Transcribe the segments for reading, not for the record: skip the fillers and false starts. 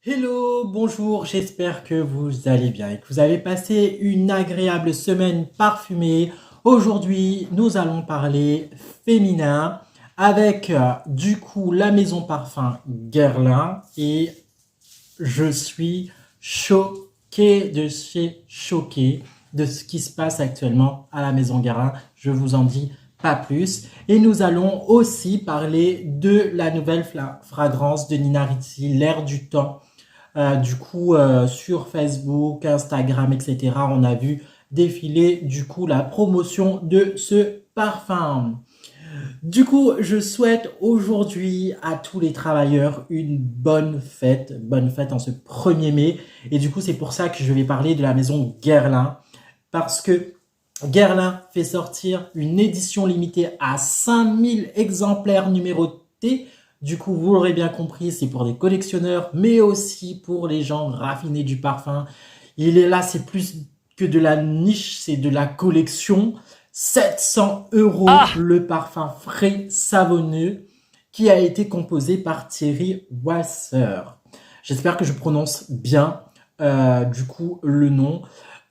Hello, bonjour, j'espère que vous allez bien et que vous avez passé une agréable semaine parfumée. Aujourd'hui, nous allons parler féminin avec du coup la maison parfum Guerlain et je suis choqué de ce qui se passe actuellement à la maison Guerlain. Je vous en dis pas plus. Et nous allons aussi parler de la nouvelle fragrance de Nina Ricci, l'air du temps. Sur Facebook, Instagram, etc., on a vu défiler du coup la promotion de ce parfum. Du coup, je souhaite aujourd'hui à tous les travailleurs une bonne fête en ce 1er mai. Et du coup, c'est pour ça que je vais parler de la maison Guerlain, parce que Guerlain fait sortir une édition limitée à 5000 exemplaires numérotés. Du coup, vous l'aurez bien compris, c'est pour des collectionneurs, mais aussi pour les gens raffinés du parfum. Il est là, c'est plus que de la niche, c'est de la collection. 700 € le parfum frais savonneux qui a été composé par Thierry Wasser. J'espère que je prononce bien le nom.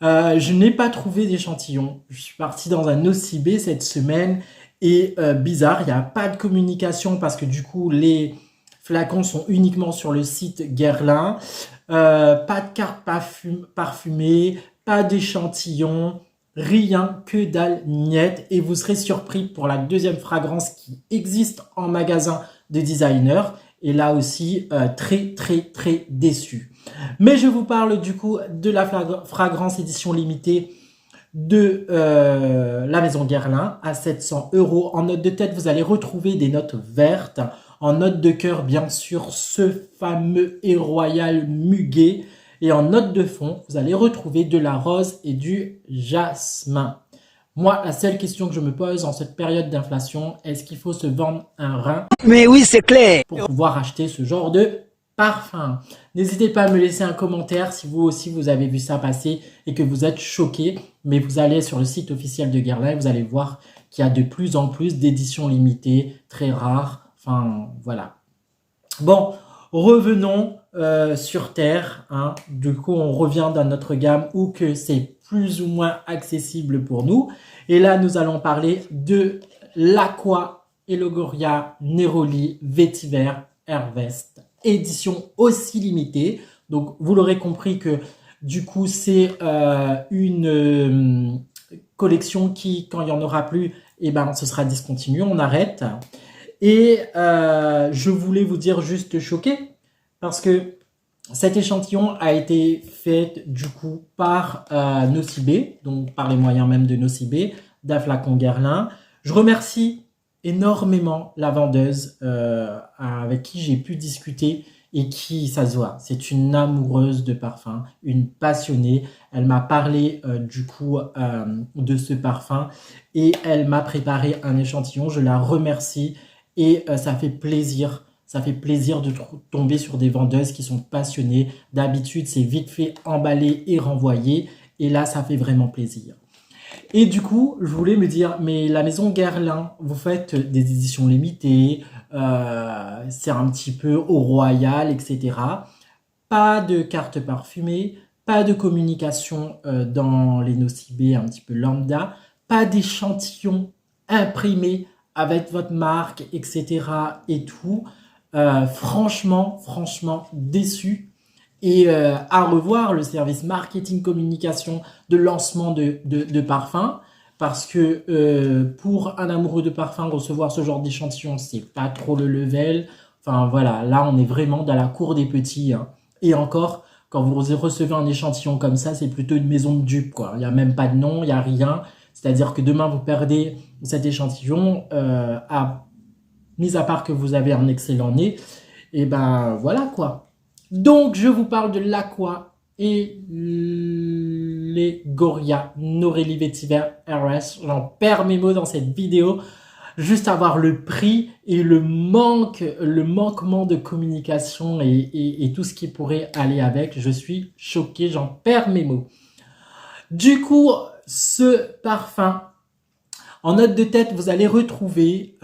Je n'ai pas trouvé d'échantillon. Je suis parti dans un OCB cette semaine et bizarre, il n'y a pas de communication parce que du coup les flacons sont uniquement sur le site Guerlain. Pas de carte parfumée, pas d'échantillon, rien que dalle niette. Et vous serez surpris pour la deuxième fragrance qui existe en magasin de designer. Et là aussi, très déçu. Mais je vous parle du coup de la fragrance édition limitée de la maison Guerlain à 700 €. En note de tête, vous allez retrouver des notes vertes. En note de cœur, bien sûr, ce fameux et royal muguet. Et en note de fond, vous allez retrouver de la rose et du jasmin. Moi, la seule question que je me pose en cette période d'inflation, est-ce qu'il faut se vendre un rein Mais oui, c'est clair. pour pouvoir acheter ce genre de parfum? N'hésitez pas à me laisser un commentaire si vous aussi vous avez vu ça passer et que vous êtes choqué. Mais vous allez sur le site officiel de Guerlain et vous allez voir qu'il y a de plus en plus d'éditions limitées, très rares. Enfin, voilà. Bon, revenons sur Terre. Hein. Du coup, on revient dans notre gamme où que c'est plus ou moins accessible pour nous. Et là, nous allons parler de l'Aqua Elogoria Neroli Vetiver Airvest, édition aussi limitée. Donc, vous l'aurez compris que du coup, c'est une collection qui, quand il n'y en aura plus, eh ben, ce sera discontinué, on arrête. Et je voulais vous dire juste choqué, parce que cet échantillon a été fait du coup par Nocibé, donc par les moyens même de Nocibé, d'un flacon Guerlain. Je remercie énormément la vendeuse avec qui j'ai pu discuter et qui, ça se voit, c'est une amoureuse de parfum, une passionnée. Elle m'a parlé de ce parfum et elle m'a préparé un échantillon. Je la remercie et ça fait plaisir. Ça fait plaisir de tomber sur des vendeuses qui sont passionnées. D'habitude, c'est vite fait emballé et renvoyé. Et là, ça fait vraiment plaisir. Et du coup, je voulais me dire, mais la maison Guerlain, vous faites des éditions limitées, c'est un petit peu au royal, etc. Pas de carte parfumée, pas de communication dans les nocibés un petit peu lambda, pas d'échantillon imprimé avec votre marque, etc. et tout. Franchement déçu. Et à revoir le service marketing communication de lancement de parfum. Parce que pour un amoureux de parfum, recevoir ce genre d'échantillon, c'est pas trop le level. Enfin voilà, là on est vraiment dans la cour des petits. Hein. Et encore, quand vous recevez un échantillon comme ça, c'est plutôt une maison de dupes, quoi. Il n'y a même pas de nom, il n'y a rien. C'est-à-dire que demain, vous perdez cet échantillon, mis à part que vous avez un excellent nez, et ben voilà quoi. Donc, je vous parle de l'Aqua et les Goria Norelli Vetiver RS. J'en perds mes mots dans cette vidéo. Juste avoir le prix et le manquement de communication et tout ce qui pourrait aller avec. Je suis choqué, j'en perds mes mots. Du coup, ce parfum, en note de tête, vous allez retrouver...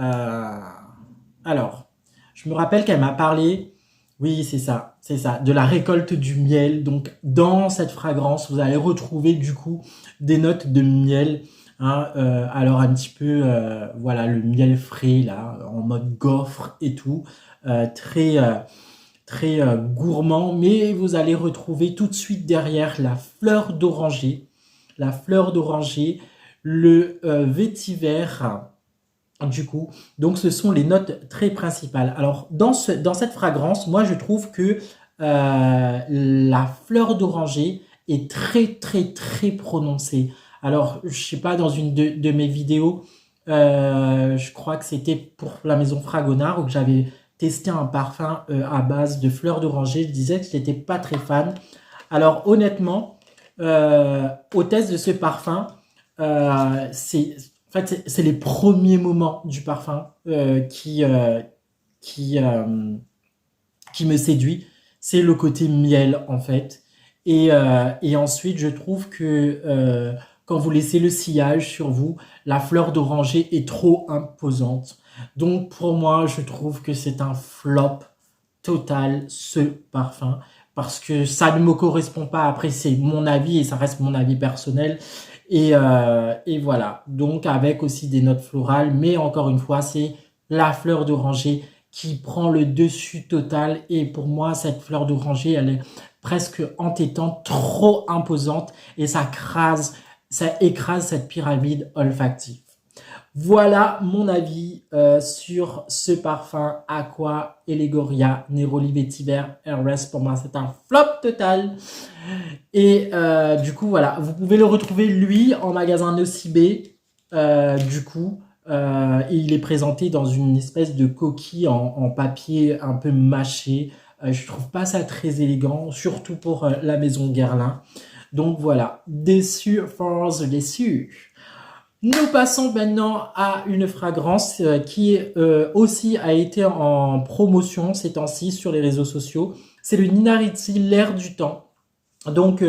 alors, je me rappelle qu'elle m'a parlé Oui, c'est ça, de la récolte du miel. Donc, dans cette fragrance, vous allez retrouver du coup des notes de miel. Hein, alors un petit peu, voilà, le miel frais là, en mode gaufre et tout, très très gourmand. Mais vous allez retrouver tout de suite derrière la fleur d'oranger, le vétiver du coup. Donc, ce sont les notes très principales. Alors, dans cette fragrance, moi, je trouve que la fleur d'oranger est très, très, très prononcée. Alors, je sais pas, dans une de mes vidéos, je crois que c'était pour la maison Fragonard, où j'avais testé un parfum à base de fleurs d'oranger. Je disais que je n'étais pas très fan. Alors, honnêtement, au test de ce parfum, c'est les premiers moments du parfum qui, qui me séduit. C'est le côté miel, en fait. Et ensuite, je trouve que quand vous laissez le sillage sur vous, la fleur d'oranger est trop imposante. Donc, pour moi, je trouve que c'est un flop total, ce parfum. Parce que ça ne me correspond pas. Après, c'est mon avis et ça reste mon avis personnel. Et voilà. Donc, avec aussi des notes florales. Mais encore une fois, c'est la fleur d'oranger qui prend le dessus total. Et pour moi, cette fleur d'oranger, elle est presque entêtante, trop imposante. Et ça écrase cette pyramide olfactive. Voilà mon avis sur ce parfum Aqua Elegoria Neroli Vetiver RS. Pour moi, c'est un flop total. Et du coup, voilà, vous pouvez le retrouver, lui, en magasin Nocibé, du coup. Et il est présenté dans une espèce de coquille en papier un peu mâché. Je trouve pas ça très élégant, surtout pour la maison Guerlain. Donc voilà, déçu, force déçu. Nous passons maintenant à une fragrance qui aussi a été en promotion ces temps-ci sur les réseaux sociaux. C'est le Ninaritzi, l'air du temps. Donc,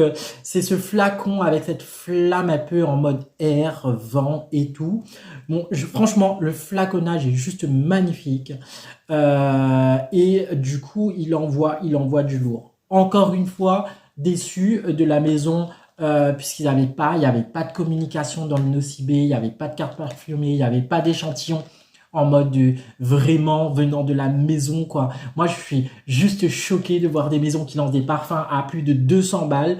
c'est ce flacon avec cette flamme un peu en mode air, vent et tout. Bon, franchement, le flaconnage est juste magnifique. Et du coup, il envoie du lourd. Encore une fois, déçu de la maison, il y avait pas de communication dans le Nocibé, il n'y avait pas de carte parfumée, il n'y avait pas d'échantillon en mode vraiment venant de la maison, quoi. Moi, je suis juste choqué de voir des maisons qui lancent des parfums à plus de 200 balles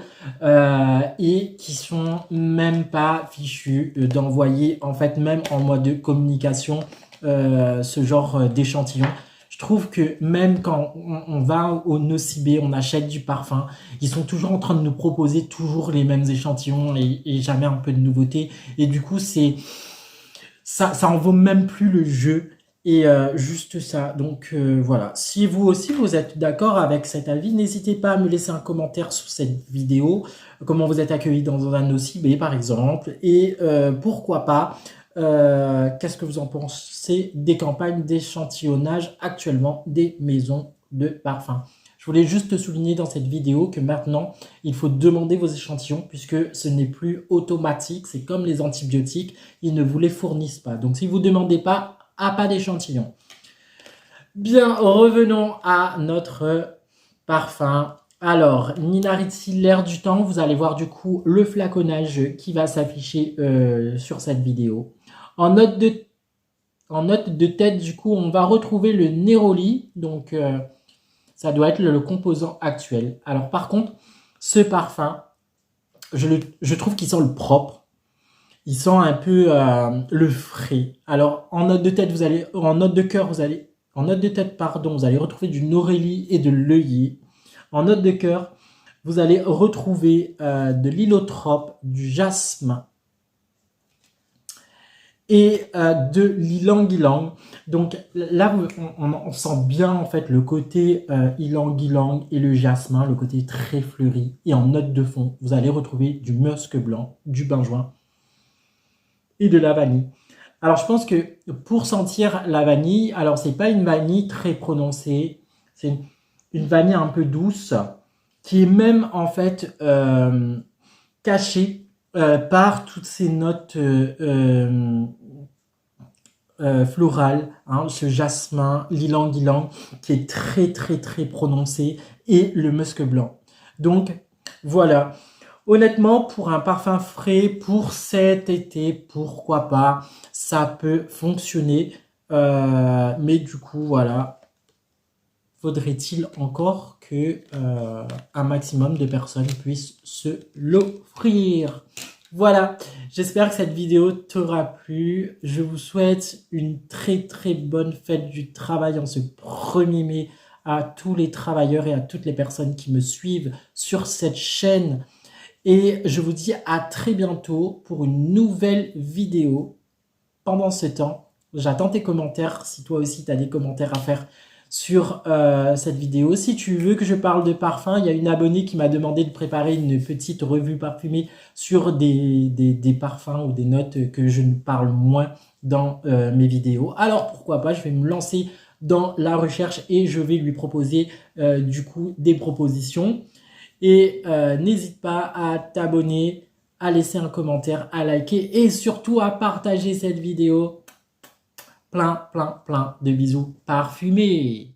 et qui sont même pas fichus d'envoyer, en fait, même en mode de communication, ce genre d'échantillon. Je trouve que même quand on va au Nocibé, on achète du parfum, ils sont toujours en train de nous proposer toujours les mêmes échantillons et jamais un peu de nouveauté. Et du coup, ça en vaut même plus le jeu. Et juste ça. Donc voilà. Si vous aussi vous êtes d'accord avec cet avis, n'hésitez pas à me laisser un commentaire sous cette vidéo. Comment vous êtes accueilli dans un OCB par exemple. Et pourquoi pas, qu'est-ce que vous en pensez des campagnes d'échantillonnage actuellement des maisons de parfum? Je voulais juste souligner dans cette vidéo que maintenant, il faut demander vos échantillons puisque ce n'est plus automatique. C'est comme les antibiotiques, ils ne vous les fournissent pas. Donc si vous ne demandez pas, pas d'échantillon. Bien, revenons à notre parfum. Alors, Ninaritzi, l'air du temps. Vous allez voir du coup le flaconnage qui va s'afficher sur cette vidéo. En note de tête, du coup, on va retrouver le Neroli. Donc, ça doit être le composant actuel. Alors, par contre, ce parfum, je trouve qu'il sent le propre. Il sent un peu le frais. Alors, en note de tête, en note de cœur, en note de tête, pardon, vous allez retrouver du Norélie et de l'œillet. En note de cœur, vous allez retrouver de l'hylotrope, du jasmin et de l'ylang-ylang. Donc là, on sent bien en fait le côté ylang-ylang et le jasmin, le côté très fleuri. Et en note de fond, vous allez retrouver du musc blanc, du benjoin et de la vanille. Alors je pense que pour sentir la vanille, alors c'est pas une vanille très prononcée, c'est une vanille un peu douce qui est même en fait cachée par toutes ces notes floral, hein, ce jasmin, l'ylang-ylang qui est très très très prononcé et le musc blanc. Donc voilà, honnêtement pour un parfum frais pour cet été, pourquoi pas, ça peut fonctionner. Mais du coup voilà, faudrait-il encore que un maximum de personnes puissent se l'offrir. Voilà, j'espère que cette vidéo t'aura plu. Je vous souhaite une très très bonne fête du travail en ce 1er mai à tous les travailleurs et à toutes les personnes qui me suivent sur cette chaîne. Et je vous dis à très bientôt pour une nouvelle vidéo. Pendant ce temps, j'attends tes commentaires si toi aussi tu as des commentaires à faire sur cette vidéo. Si tu veux que je parle de parfum, il y a une abonnée qui m'a demandé de préparer une petite revue parfumée sur des parfums ou des notes que je ne parle moins dans mes vidéos. Alors pourquoi pas, je vais me lancer dans la recherche et je vais lui proposer du coup des propositions. Et n'hésite pas à t'abonner, à laisser un commentaire, à liker et surtout à partager cette vidéo. Plein de bisous parfumés.